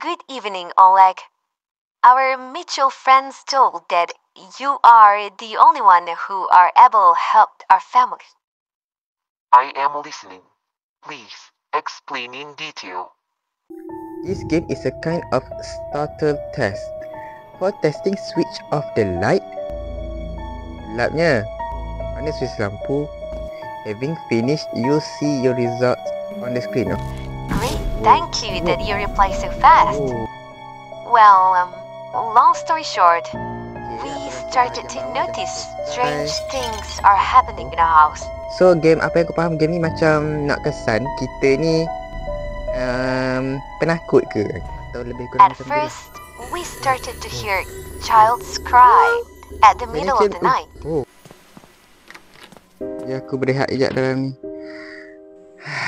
Good evening, Oleg. Our mutual friends told that you are the only one who are able to help our family. I am listening. Please explain in detail. This game is a kind of starter test. For testing, switch off the light. Gelapnya. Mana switch lampu? Having finished, you'll see your results on the screen. Great, thank you that you reply so fast. Well, long story short, we started to notice strange things are happening in our house. So game apa yang aku faham, game ni macam nak kesan kita ni penakut ke? Atau lebih kurang At macam first, we started to hear child's cry at the middle of the night. Ya, aku berehat sekejap dalam ni.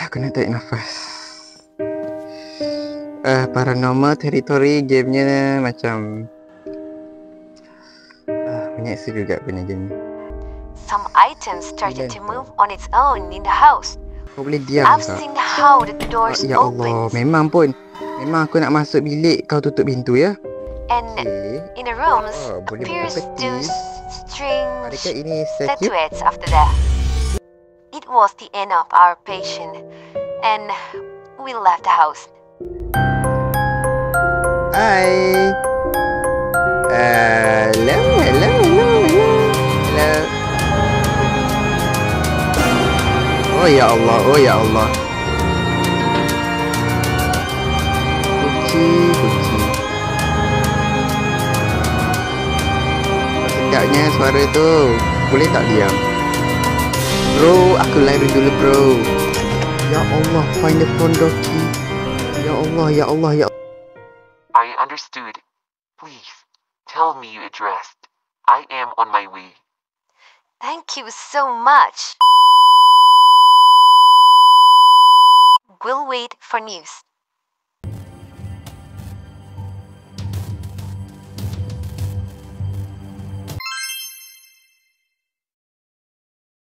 Aku nak tarik nafas. Paranormal Territory gamenya macam menyeksa juga punya game ni. Some items started to move on its own in the house. Kau boleh diam I've tak? seen how the doors Ya Allah, open memang aku nak masuk bilik, kau tutup pintu ya. and in the rooms boleh appears buka peti. those strange Adakah ini statue? statuettes after that. It was the end of our patient and we left the house. Hai. Hello. Oh ya Allah. Kunci. Sedapnya suara tu. Boleh tak diam? Bro, aku lari dulu bro. Ya Allah, find the phone door key. Ya Allah. I understood. Please tell me your address. I am on my way. Thank you so much. We'll wait for news.